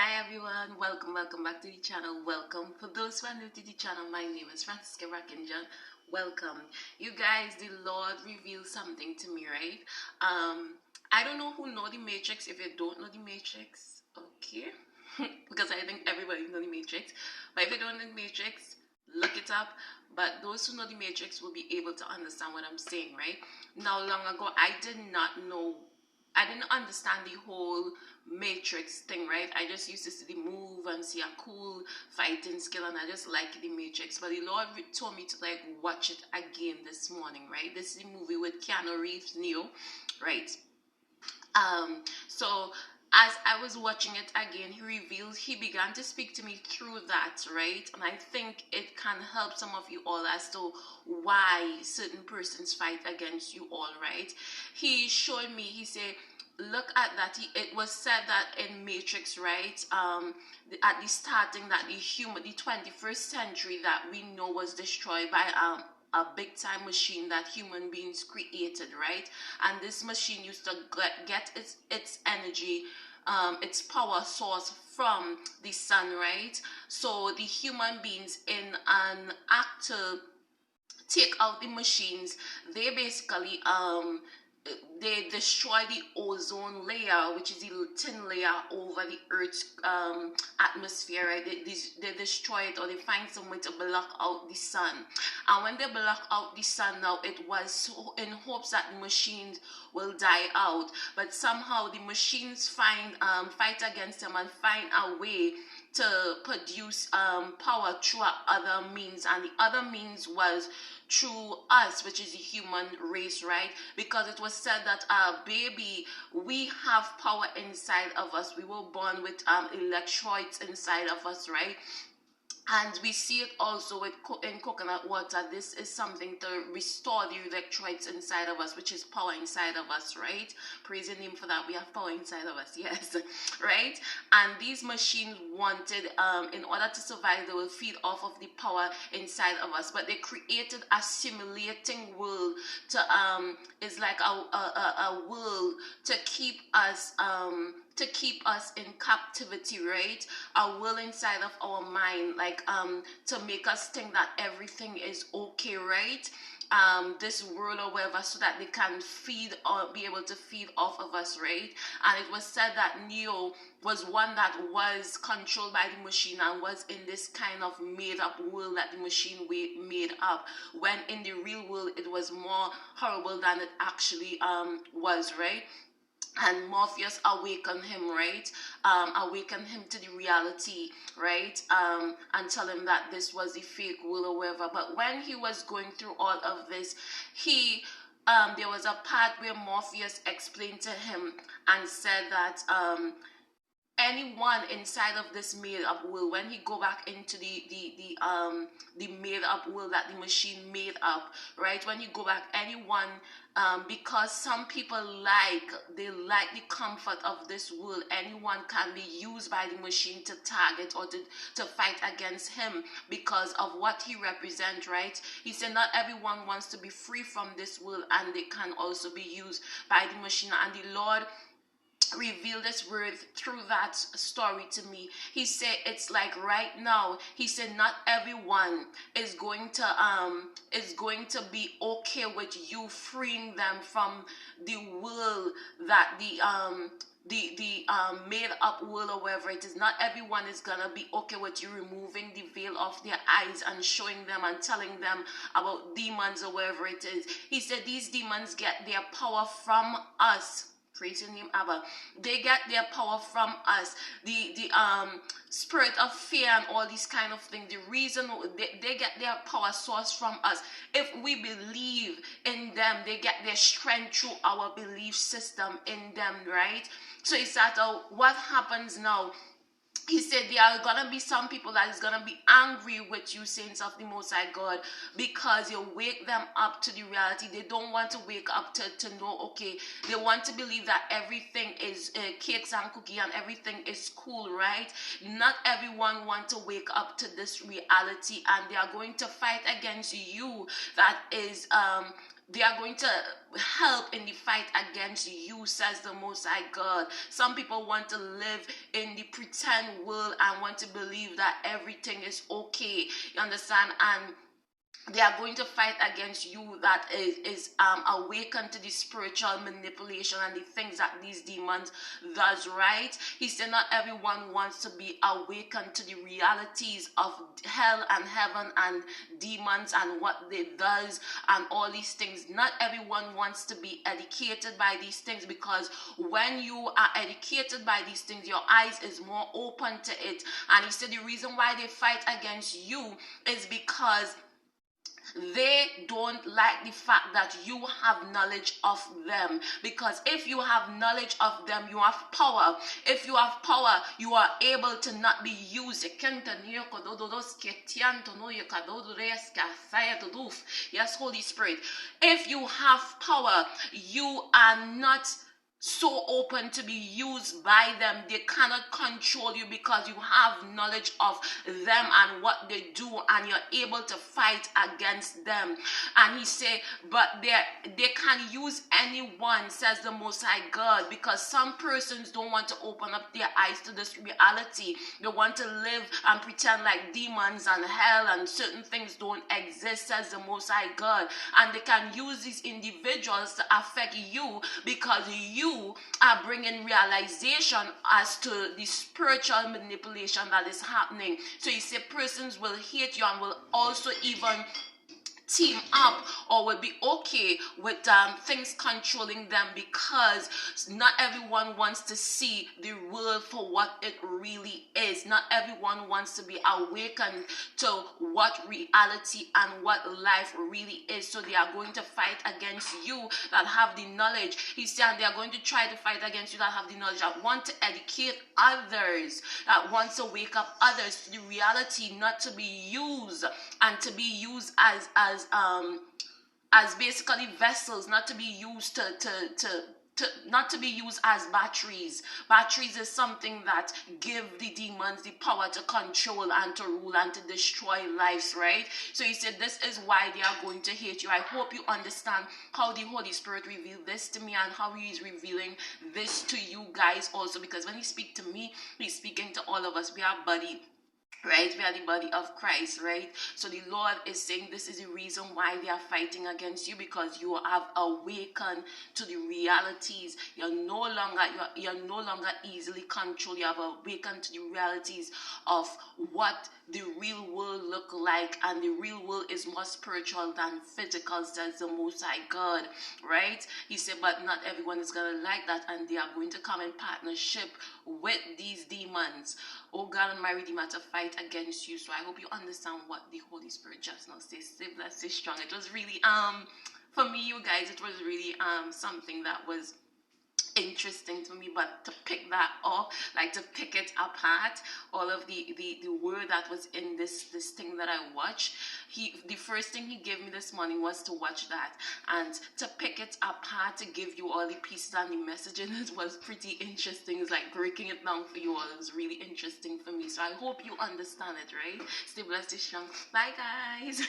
Hi everyone, welcome back to the channel. Welcome. For those who are new to the channel, my name is Francisca Brackin. Welcome. You guys, the Lord revealed something to me, right? I don't know who know the Matrix. If you don't know the Matrix, okay. Because I think everybody know the Matrix. But if you don't know the Matrix, look it up. But those who know the Matrix will be able to understand what I'm saying, right? Now, long ago, I didn't understand the whole Matrix thing, right? I just used to see the move and see a cool fighting skill, and I just like the Matrix. But the Lord told me to like watch it again this morning, right? This is the movie with Keanu Reeves, Neo, right? So as I was watching it again, he began to speak to me through that, right? And I think it can help some of you all as to why certain persons fight against you all, right? He showed me, he said, look at that. It was said that in Matrix, right? At the starting, that the 21st century that we know was destroyed by a big time machine that human beings created, right? And this machine used to get its energy, its power source from the sun, right? So the human beings, in an act to take out the machines, they basically they destroy the ozone layer, which is the thin layer over the Earth's atmosphere, right? They destroy it, or they find some way to block out the sun. And when they block out the sun now, it was so in hopes that the machines will die out. But somehow the machines fight against them and find a way to produce power through other means, and the other means was through us, which is the human race, right? Because it was said that baby, we have power inside of us. We were born with electrolytes inside of us, right? And we see it also in coconut water. This is something to restore the electrolytes inside of us, which is power inside of us, right? Praise Him for that. We have power inside of us, yes, right? And these machines wanted, in order to survive, they will feed off of the power inside of us. But they created a simulating world to, it's like a world to keep us, in captivity, right? A will inside of our mind, like to make us think that everything is okay, right? This world or whatever, so that they can feed or be able to feed off of us, right? And it was said that Neo was one that was controlled by the machine and was in this kind of made up world that the machine made up, when in the real world it was more horrible than it actually was, right? And Morpheus awakened him, right? Awakened him to the reality, right? And tell him that this was the fake will or whatever. But when he was going through all of this, there was a part where Morpheus explained to him and said that anyone inside of this made up world, when he go back into the made up world that the machine made up, right? When you go back, anyone, because some people like the comfort of this world, anyone can be used by the machine to target or to fight against him because of what he represents, right? He said not everyone wants to be free from this world, and they can also be used by the machine. And the Lord revealed this word through that story to me. He said it's like right now, he said not everyone is going to be okay with you freeing them from the will that the made up world or whatever it is. Not everyone is gonna be okay with you removing the veil off their eyes and showing them and telling them about demons or whatever it is. He said these demons get their power from us. Praise your name, Abba. They get their power from us. The spirit of fear and all these kind of things. The reason they get their power source from us. If we believe in them, they get their strength through our belief system in them, right? So it's that what happens now. He said there are going to be some people that is going to be angry with you, saints of the Most High God, because you wake them up to the reality. They don't want to wake up to know, okay, they want to believe that everything is cakes and cookie and everything is cool, right? Not everyone want to wake up to this reality, and they are going to fight against you that is they are going to help in the fight against you, says the Most High God. Some people want to live in the pretend world and want to believe that everything is okay. You understand? And they are going to fight against you that is awakened to the spiritual manipulation and the things that these demons does, right? He said not everyone wants to be awakened to the realities of hell and heaven and demons and what they does and all these things. Not everyone wants to be educated by these things, because when you are educated by these things, your eyes is more open to it. And he said the reason why they fight against you is because they don't like the fact that you have knowledge of them. Because if you have knowledge of them, you have power. If you have power, you are able to not be used. Yes, Holy Spirit. If you have power, you are not so open to be used by them. They cannot control you because you have knowledge of them and what they do, and you're able to fight against them. And he said, but they can use anyone, says the Most High God, because some persons don't want to open up their eyes to this reality. They want to live and pretend like demons and hell and certain things don't exist, says the Most High God. And they can use these individuals to affect you because you are bringing realization as to the spiritual manipulation that is happening. So you say persons will hate you and will also even team up or will be okay with things controlling them, because not everyone wants to see the world for what it really is. Not everyone wants to be awakened to what reality and what life really is. So they are going to fight against you that have the knowledge. He's saying they are going to try to fight against you that have the knowledge, that want to educate others, that want to wake up others to the reality, not to be used and to be used as basically vessels, not to be used to not to be used as batteries. Batteries is something that give the demons the power to control and to rule and to destroy lives, right? So he said this is why they are going to hate you. I hope you understand how the Holy Spirit revealed this to me and how he is revealing this to you guys also, because when he speaks to me, he's speaking to all of us. We are body, right? We are the body of Christ, right? So the Lord is saying this is the reason why they are fighting against you, because you have awakened to the realities. You're no longer easily controlled. You have awakened to the realities of what the real world look like, and the real world is more spiritual than physical, says the Most High God, right? He said, but not everyone is going to like that, and they are going to come in partnership with these demons, oh God and my Redeemer, to fight against you. So I hope you understand what the Holy Spirit just now says. Stay blessed, stay strong. It was really for me, you guys, it was really something that was interesting to me, but to pick that off, like to pick it apart, all of the word that was in this thing that I watched, the first thing he gave me this morning was to watch that, and to pick it apart, to give you all the pieces and the message in it was pretty interesting. It's like breaking it down for you all. It was really interesting for me. So I hope you understand it, right? Stay blessed, stay strong. Bye guys.